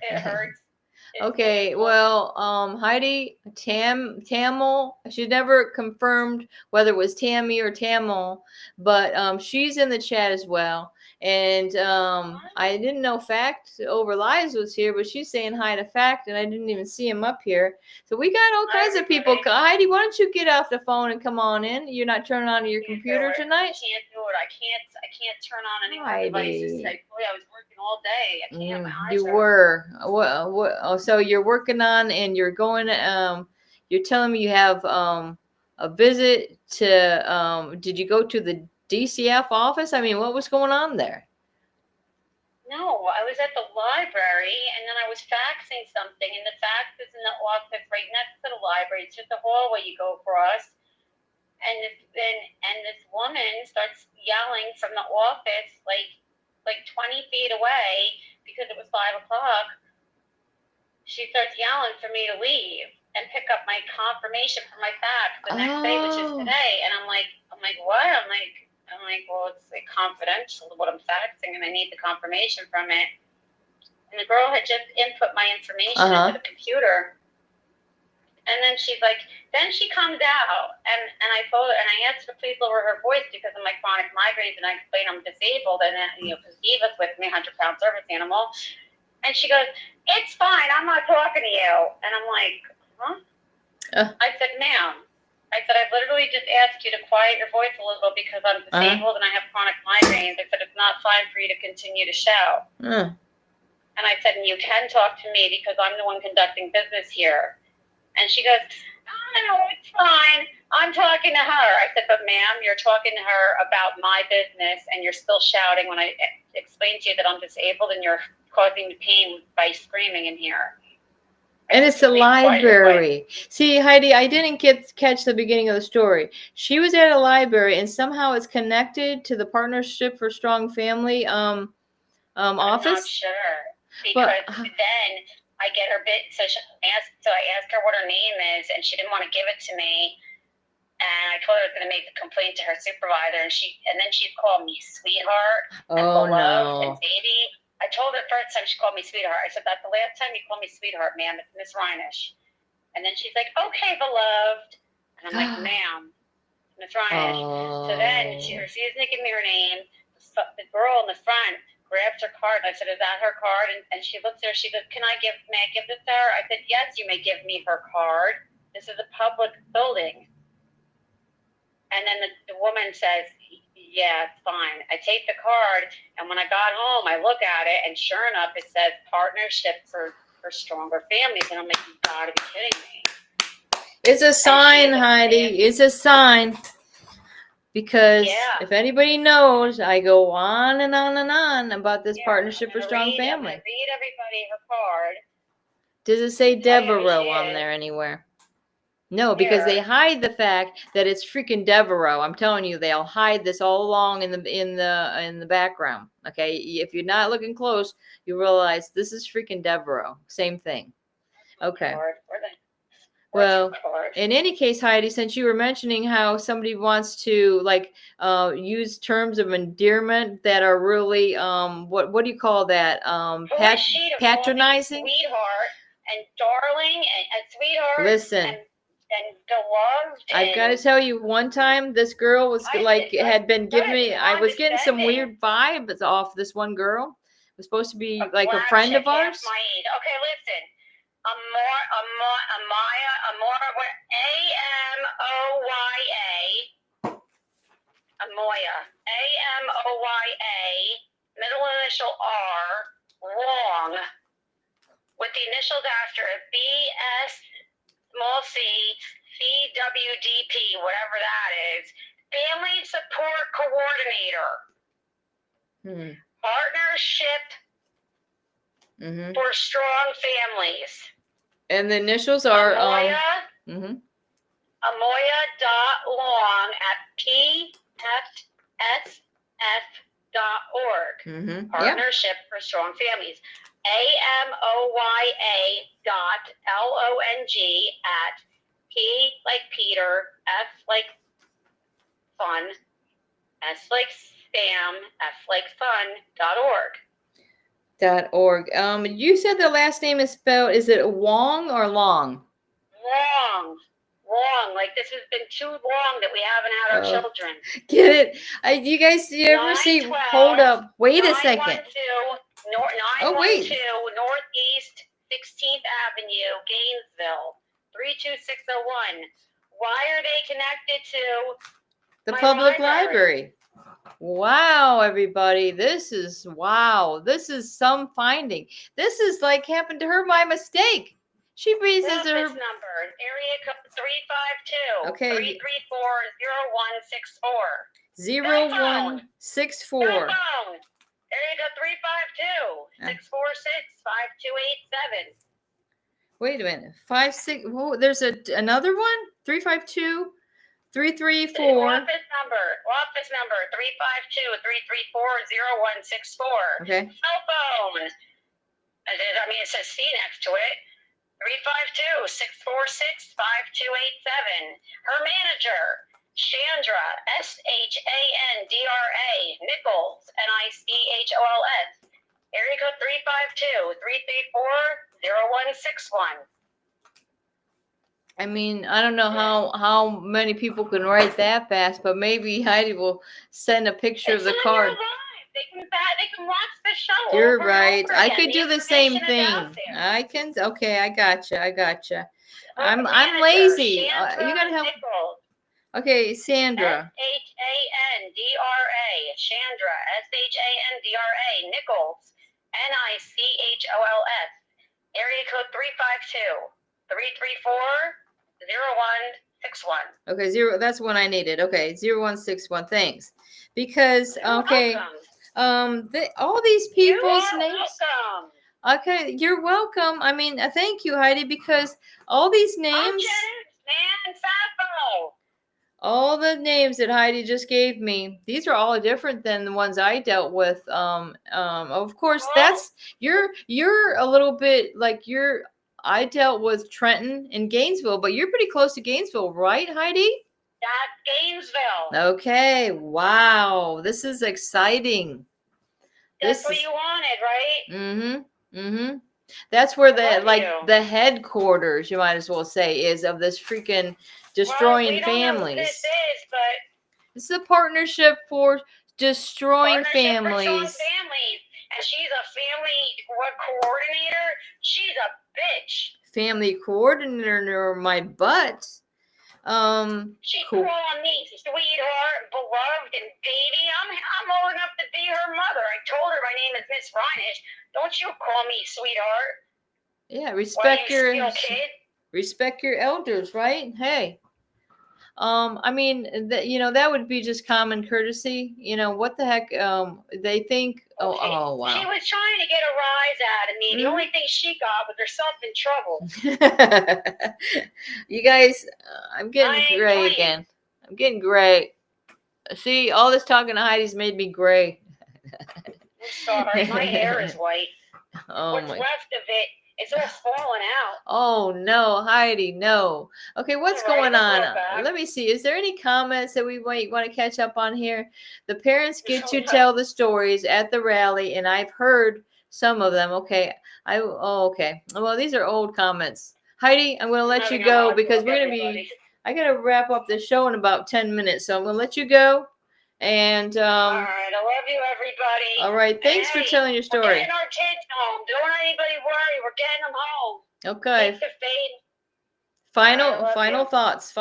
it hurts. Okay, well, Heidi, Tamil, she never confirmed whether it was Tammy or Tamil, but she's in the chat as well. And I didn't know Fact Over Lies was here, but she's saying hi to Fact, and I didn't even see him up here. So we got all kinds of people. Heidi, why don't you get off the phone and come on in? You're not turning on your computer tonight? I can't do it. I can't turn on any more devices. I was working all day. I can't. My eyes you were. What? So you're working on, and you're going. You're telling me you have a visit to. Did you go to the DCF office? I mean, what was going on there? No, I was at the library, and then I was faxing something, and the fax is in the office right next to the library. It's just a hallway you go across, and this woman starts yelling from the office, like 20 feet away, because it was 5 o'clock. she starts yelling for me to leave and pick up my confirmation for my fax the next day, which is today. And I'm like, what? I'm like, well, it's like confidential what I'm faxing, and I need the confirmation from it. And the girl had just input my information into the computer. And then she's like, then she comes out, and I told her, and I asked her please lower her voice because of my chronic migraines, and I explained I'm disabled, and then, because Eva's with me, 100-pound service animal, and she goes, it's fine, I'm not talking to you. And I'm like, huh? I said, ma'am, I said, I literally just asked you to quiet your voice a little because I'm disabled and I have chronic migraines. I said, it's not fine for you to continue to shout. And I said, and you can talk to me because I'm the one conducting business here. And she goes, no, it's fine. I'm talking to her. I said, but ma'am, you're talking to her about my business and you're still shouting when I explained to you that I'm disabled and you're causing me pain by screaming in here. And it's the library. See, Heidi, I didn't catch the beginning of the story. She was at a library and somehow it's connected to the Partnership for Strong Family office. I'm not sure. Because then I get her bit, so I asked her what her name is, and she didn't want to give it to me. And I told her I was going to make the complaint to her supervisor, and then she'd call me sweetheart and beloved and baby. I told her the first time she called me sweetheart. I said, that's the last time you called me sweetheart, ma'am. It's Miss Reinish. And then she's like, okay, beloved. And I'm like, ma'am, Miss Reinish. So then she refused to give me her name. The girl in the front grabs her card. And I said, is that her card? And she looks at her. She goes, may I give this to her? I said, yes, you may give me her card. This is a public building. And then the woman says, yeah, it's fine. I take the card, and when I got home, I look at it, and sure enough, it says Partnership for Stronger Families. And I'm like, you gotta be kidding me. It's a sign, Heidi. It's a sign. Because if anybody knows, I go on and on and on about this Partnership for Strong Family. I'm gonna read everybody her card. Does it say Devereaux on there anywhere? No, because they hide the fact that it's freaking Devereaux. I'm telling you, they'll hide this all along in the background. Okay, if you're not looking close, you realize this is freaking Devereaux. Same thing. Okay. Well, in any case, Heidi, since you were mentioning how somebody wants to use terms of endearment that are really what do you call that? Patronizing. Sweetheart and darling and sweetheart. Listen. And beloved. I've got to tell you, one time this girl was had been giving me. I was getting some weird vibes off this one girl. It was supposed to be like a friend of ours. Okay, listen. Amoya, Amoya, A-M-O-Y-A, middle initial R, long, with the initials after it, B-S, small c, C-W-D-P, whatever that is, Family Support Coordinator, Partnership for Strong Families. And the initials are Amoya, Amoya.long at pfsf.org. Partnership for Strong Families. AMOYA.LONG at P like Peter, F like fun, S like Sam, F like fun.org. .org. You said the last name is spelled, is it Wong or Long? Long. Like this has been too long that we haven't had our children. Get it? You guys, you ever see? Hold up. Wait a second. 912 Northeast 16th Avenue, Gainesville, 32601. Why are they connected to the public library? Wow, everybody. This is some finding. This is like happened to her by mistake. She raises her number, area code 352. Okay. 334-0164. 0164. Area code 352-646-5287. Wait a minute. 56. Whoa, there's another one? 352. 334. Office number 352-334-0164. Okay. Cell phone. I mean, it says C next to it. 352-646-5287. Her manager, Chandra, Shandra, Nichols, Nichols. Area code 352-334-0161. I mean, I don't know how many people can write that fast, but maybe Heidi will send a picture of the card. They can watch the show. You're over and right. over I again. could do the same thing. I can. Okay, I gotcha. I'm lazy. You gotta help. Nichols. Okay, Sandra. Chandra, Shandra, Nichols, Nichols. Area code 352-334-0161. Okay, zero. That's one I needed. Okay, 0161. Thanks. Because okay, Welcome. all these people's You are names. welcome. Okay, you're welcome. I mean, thank you, Heidi, because all these I'm names. Janet, man, Sappho. All the names that Heidi just gave me, these are all different than the ones I dealt with. Of course, that's you're a little bit like I dealt with Trenton and Gainesville, but you're pretty close to Gainesville, right, Heidi? That's Gainesville. Okay. Wow. This is exciting. That's what you wanted, right? Mm-hmm. That's where the headquarters, you might as well say, is of this freaking destroying families. This is, but this is a partnership for destroying families. And she's a family coordinator. She's a bitch. Family coordinator, my butt. She called me sweetheart, beloved, and baby. I'm old enough to be her mother. I told her my name is Miss Reinish. Don't you call me sweetheart? Yeah, respect your elders, right? Hey. I mean, that would be just common courtesy. What the heck? They think. Oh, wow. She was trying to get a rise out of me. The only thing she got was herself in trouble. You guys, I'm getting gray again. I'm getting gray. See, all this talking to Heidi's made me gray. I'm sorry, my hair is white. What's left of it? It's all falling out. Oh, no, Heidi, no. Okay, what's going on? Let me see. Is there any comments that we might want to catch up on here? The parents get to tell the stories at the rally, and I've heard some of them. Okay. Okay. Well, these are old comments. Heidi, I'm going to let you go because I got to wrap up the show in about 10 minutes. So I'm going to let you go. And all right, I love you, everybody. All right, thanks for telling your story. We're getting our kids home. Don't anybody worry. We're getting them home. Okay. Final thoughts.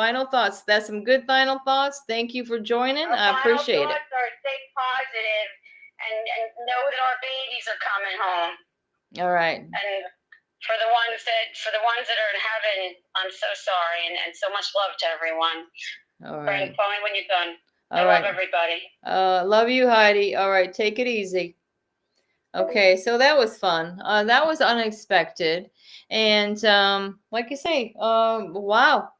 That's some good final thoughts. Thank you for joining. I appreciate it. Stay positive and know that our babies are coming home. All right. And for the ones that are in heaven, I'm so sorry and so much love to everyone. All right. Call me when you're done. All right. Love everybody. Love you, Heidi. All right, take it easy. Okay, so that was fun. That was unexpected, and like I say, wow.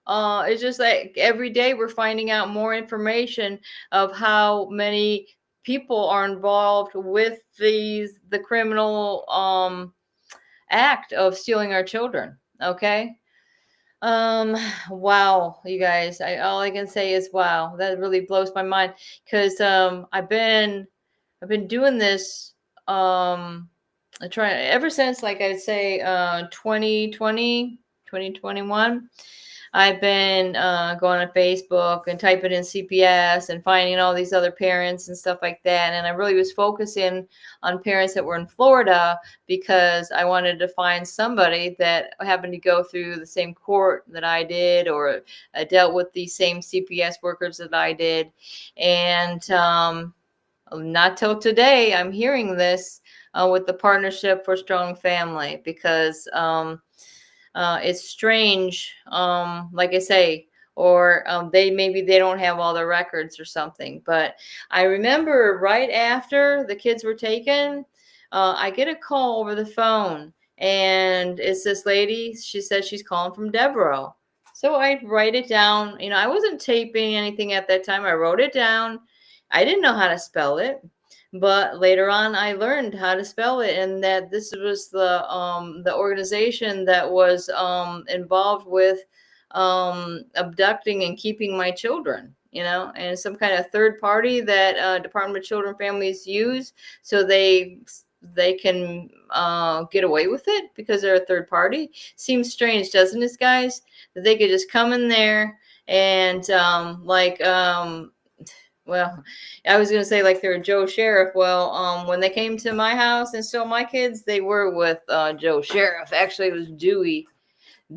It's just like every day we're finding out more information of how many people are involved with the criminal act of stealing our children. Okay. Wow, you guys, all I can say is wow. That really blows my mind because I've been doing this ever since, like I'd say 2020 2021. I've been going on Facebook and typing in CPS and finding all these other parents and stuff like that. And I really was focusing on parents that were in Florida because I wanted to find somebody that happened to go through the same court that I did or dealt with the same CPS workers that I did. And not till today, I'm hearing this with the Partnership for Strong Family because it's strange, like I say, or they don't have all the records or something. But I remember right after the kids were taken, I get a call over the phone, and it's this lady. She says she's calling from Devereaux. So I write it down. I wasn't taping anything at that time. I wrote it down. I didn't know how to spell it. But later on, I learned how to spell it, and that this was the organization that was involved with abducting and keeping my children. And some kind of third party that Department of Children and Families use, so they can get away with it because they're a third party. Seems strange, doesn't it, guys? That they could just come in there and well, I was gonna say like they're Joe Sheriff. Well, when they came to my house and stole my kids, they were with Joe Sheriff. Actually, it was Dewey.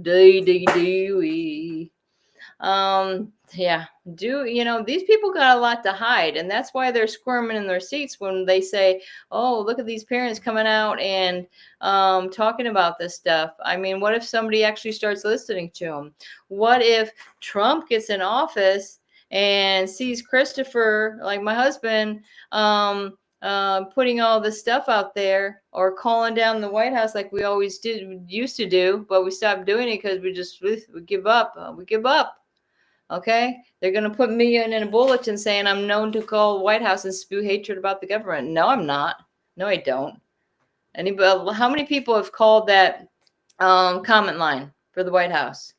Dewey. Yeah. These people got a lot to hide, and that's why they're squirming in their seats when they say, "Oh, look at these parents coming out and talking about this stuff." I mean, what if somebody actually starts listening to them? What if Trump gets in office and sees Christopher, like my husband, putting all this stuff out there, or calling down the White House like we always used to do, but we stopped doing it because we give up. We give up. Okay, they're gonna put me in a bulletin saying I'm known to call the White House and spew hatred about the government. No, I'm not. No, I don't. How many people have called that comment line for the White House?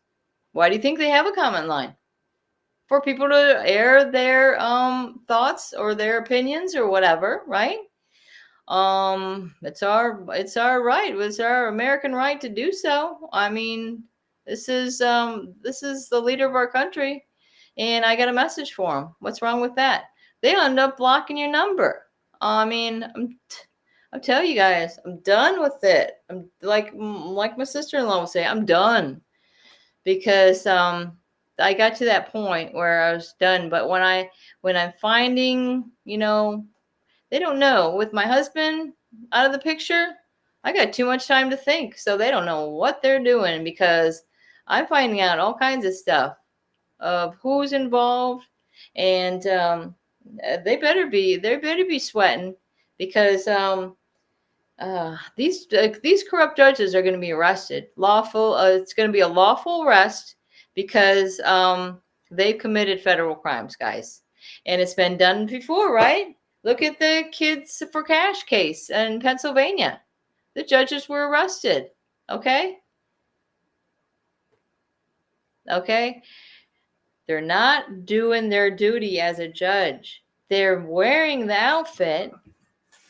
Why do you think they have a comment line? For people to air their thoughts or their opinions or whatever, right? It's our right. It's our American right to do so. I mean, this is the leader of our country, and I got a message for him. What's wrong with that? They end up blocking your number. I mean, I'm telling you guys, I'm done with it. I'm like my sister-in-law would say, I'm done, because I got to that point where I was done. But when I'm finding, they don't know. With my husband out of the picture, I got too much time to think. So they don't know what they're doing, because I'm finding out all kinds of stuff of who's involved, and they better be sweating, because these corrupt judges are going to be arrested. It's going to be a lawful arrest, because they've committed federal crimes, guys, and it's been done before, right? Look at the kids for cash case in Pennsylvania. The judges were arrested. Okay. They're not doing their duty as a judge. They're wearing the outfit,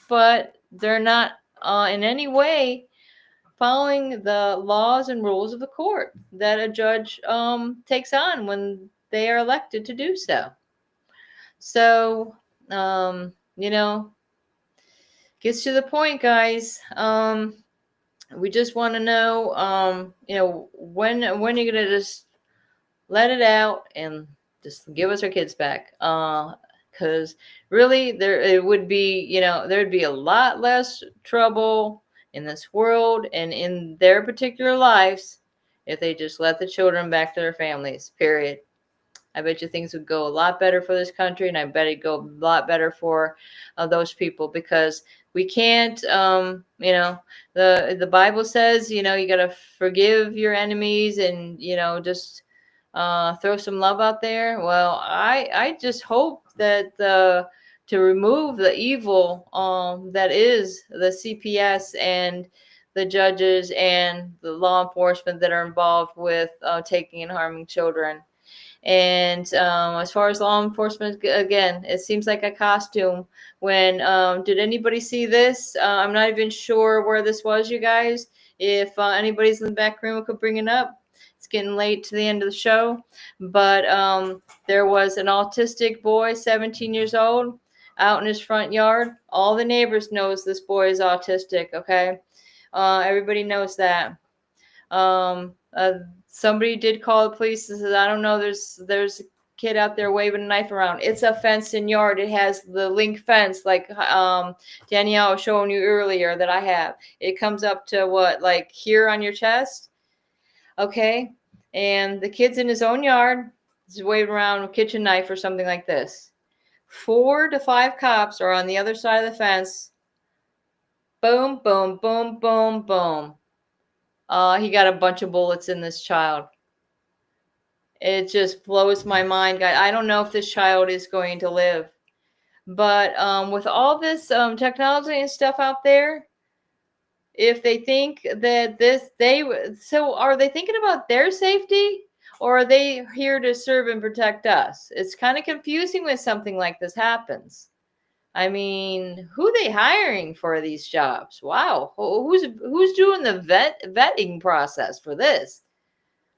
but they're not in any way following the laws and rules of the court that a judge takes on when they are elected to do so. So, gets to the point, guys. We just want to know, when you're going to just let it out and just give us our kids back. Because really, there'd be a lot less trouble in this world and in their particular lives if they just let the children back to their families, period. I bet you things would go a lot better for this country, and I bet it'd go a lot better for those people, because we can't, the Bible says, you got to forgive your enemies, and, just throw some love out there. Well, I just hope that to remove the evil that is the CPS and the judges and the law enforcement that are involved with taking and harming children. And as far as law enforcement, again, it seems like a costume. When did anybody see this? I'm not even sure where this was, you guys. If anybody's in the back room could bring it up. It's getting late to the end of the show. But there was an autistic boy, 17 years old, out in his front yard. All the neighbors knows this boy is autistic, okay? Everybody knows that. Somebody did call the police and says, I don't know, there's a kid out there waving a knife around. It's a fenced-in yard. It has the link fence, like Danielle was showing you earlier that I have. It comes up to what, like here on your chest? Okay. And the kid's in his own yard. He's waving around a kitchen knife or something like this. 4 to 5 cops are on the other side of the fence. Boom, boom, boom, boom, boom. He got a bunch of bullets in this child. It just blows my mind, guys. I don't know if this child is going to live. But with all this technology and stuff out there, if they think that so are they thinking about their safety, or are they here to serve and protect us? It's kind of confusing when something like this happens. I mean, who they hiring for these jobs? Wow, who's doing the vetting process for this?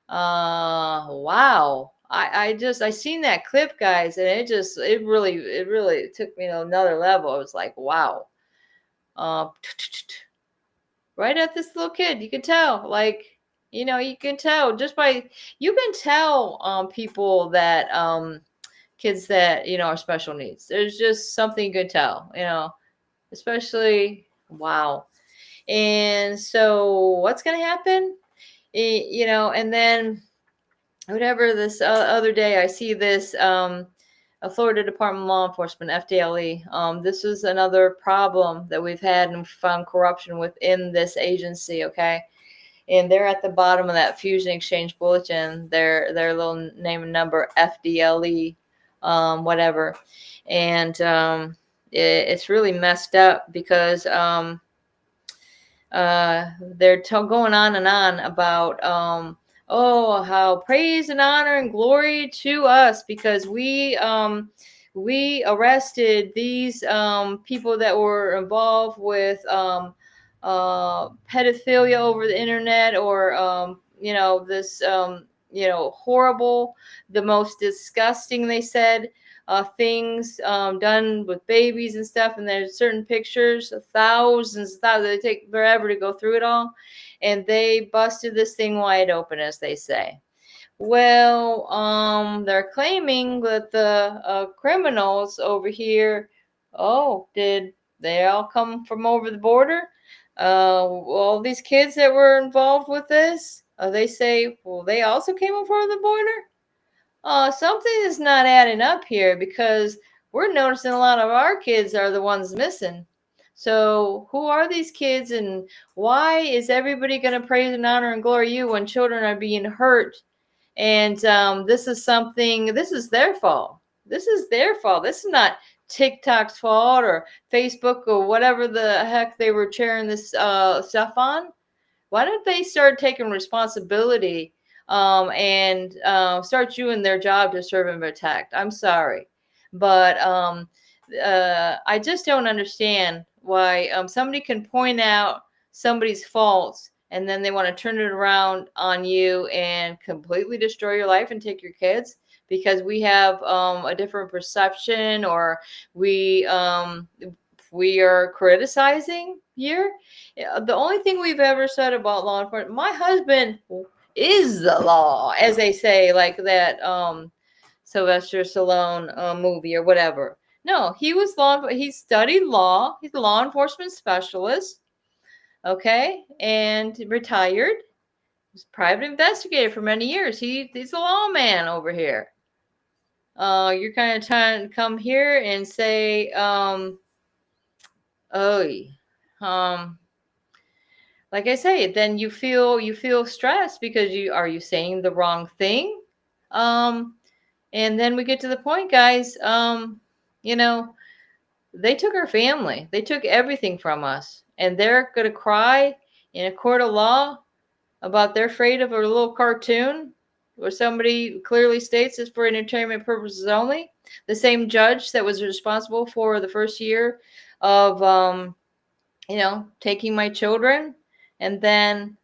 Wow. I seen that clip, guys, and it really took me to another level. I was like, wow. Uh, right at this little kid, you can tell, like, you can tell just by, you can tell people that kids that are special needs. There's just something you can tell, especially, wow. And so what's going to happen? And then whatever, this other day I see this a Florida Department of Law Enforcement, FDLE. This is another problem that we've had, and found corruption within this agency. Okay, and they're at the bottom of that Fusion Exchange Bulletin. Their little name and number, FDLE, whatever, and it's really messed up because they're going on and on about oh, how praise and honor and glory to us, because we arrested these people that were involved with pedophilia over the internet, or this horrible, the most disgusting, they said, things done with babies and stuff. And there's certain pictures of thousands, they take forever to go through it all. And they busted this thing wide open, as they say. Well, they're claiming that the criminals over here, did they all come from over the border? All these kids that were involved with this, they say, well, they also came over the border? Something is not adding up here, because we're noticing a lot of our kids are the ones missing. So who are these kids, and why is everybody going to praise and honor and glory you when children are being hurt? And this is their fault. This is their fault. This is not TikTok's fault or Facebook or whatever the heck they were sharing this stuff on. Why don't they start taking responsibility and start doing their job to serve and protect? I'm sorry, but I just don't understand why somebody can point out somebody's faults, and then they want to turn it around on you and completely destroy your life and take your kids because we have a different perception, or we are criticizing here. The only thing we've ever said about law enforcement, my husband is the law, as they say, like that Sylvester Stallone movie or whatever. No, he studied law. He's a law enforcement specialist. Okay, and retired. He was a private investigator for many years. He's a lawman over here. You're kind of trying to come here and say, like I say, then you feel stressed because are you saying the wrong thing? And then we get to the point, guys. They took our family. They took everything from us, and they're gonna cry in a court of law about they're afraid of a little cartoon where somebody clearly states it's for entertainment purposes only. The same judge that was responsible for the first year of taking my children, and then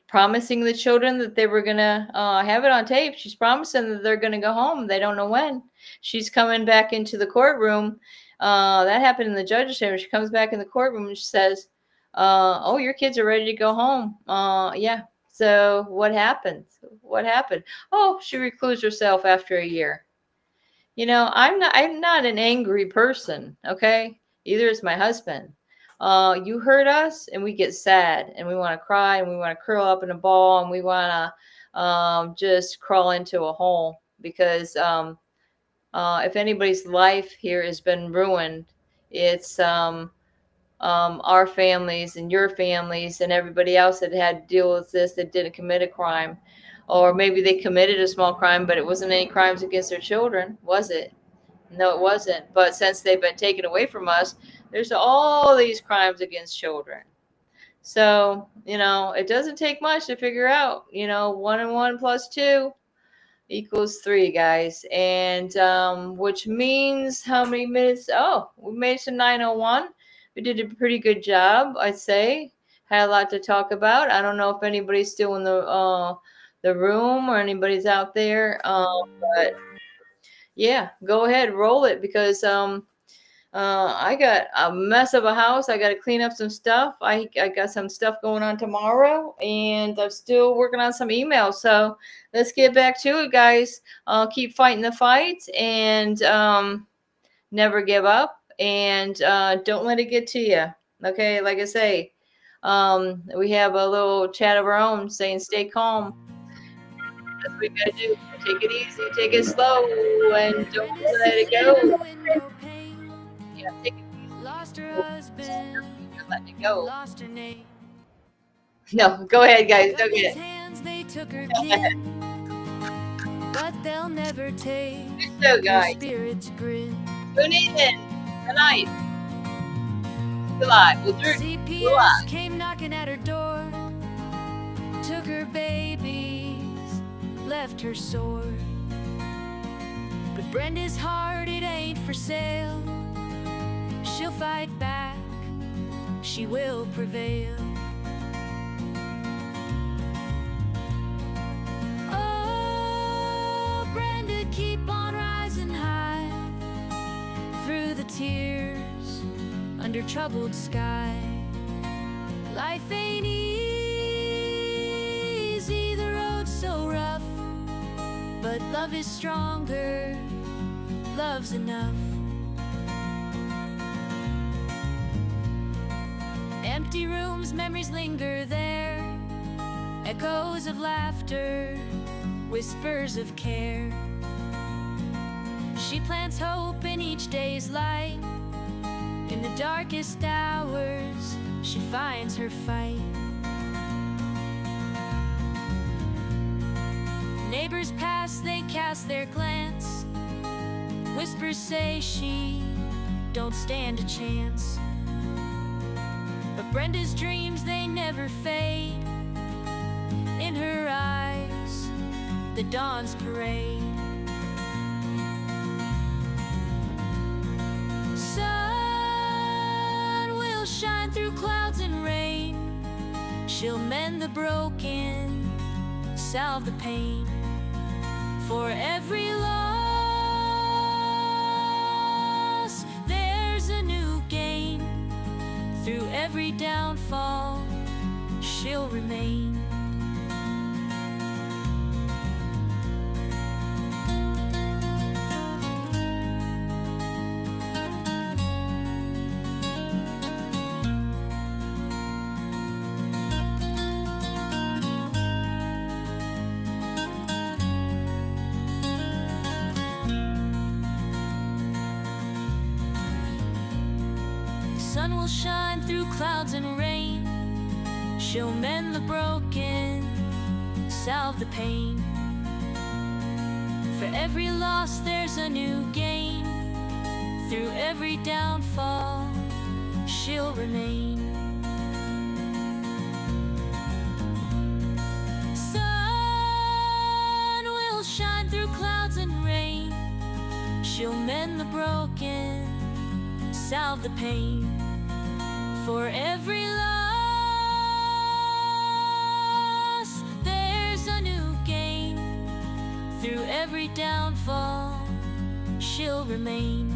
promising the children that they were going to have it on tape. She's promising that they're going to go home. They don't know when. She's coming back into the courtroom. That happened in the judge's chamber. She comes back in the courtroom and she says, your kids are ready to go home. Yeah. So what happened? What happened? Oh, she reclused herself after a year. I'm not an angry person. Okay. Either is my husband. You hurt us and we get sad and we want to cry and we want to curl up in a ball and we want to just crawl into a hole, because if anybody's life here has been ruined, it's our families and your families and everybody else that had to deal with this that didn't commit a crime. Or maybe they committed a small crime, but it wasn't any crimes against their children, was it? No, it wasn't. But since they've been taken away from us, there's all these crimes against children. So, it doesn't take much to figure out, 1 and 1 plus 2 equals 3, guys. And which means how many minutes? Oh, we made it to 9:01. We did a pretty good job, I'd say. Had a lot to talk about. I don't know if anybody's still in the room or anybody's out there. But yeah, go ahead, roll it, because I got a mess of a house. I got to clean up some stuff. I got some stuff going on tomorrow, and I'm still working on some emails. So let's get back to it, guys. Keep fighting the fight, and never give up, and don't let it get to you. Okay, like I say, we have a little chat of our own saying stay calm. That's what we gotta do. Take it easy, take it slow, and don't let it go. Yeah, take it easy. Lost her husband, You're letting it go. lost her name. No, go ahead, guys. Don't Government's get it. hands, they took her kin, but they'll never take So, her guys, spirit's grin. tune in tonight. Good luck. We'll do it. CPS came knocking at her door, took her babies, left her sore. But Brenda's heart, it ain't for sale. She'll fight back, she will prevail. Oh, Brenda, keep on rising high through the tears under troubled sky. Life ain't easy, the road's so rough, but love is stronger, love's enough. Empty rooms, memories linger there, echoes of laughter, whispers of care. She plants hope in each day's light. In the darkest hours, she finds her fight. Neighbors pass, they cast their glance. Whispers say she don't stand a chance. But Brenda's dreams, they never fade. In her eyes, the dawn's parade. Sun will shine through clouds and rain. She'll mend the broken, salve the pain. For every loss, there's a new gain. Through every downfall, she'll remain. Sun will shine through clouds and rain. She'll mend the broken, salve the pain. For every loss, there's a new gain. Through every downfall, she'll remain. Sun will shine through clouds and rain. She'll mend the broken, salve the pain. For every loss, there's a new gain. Through every downfall, she'll remain.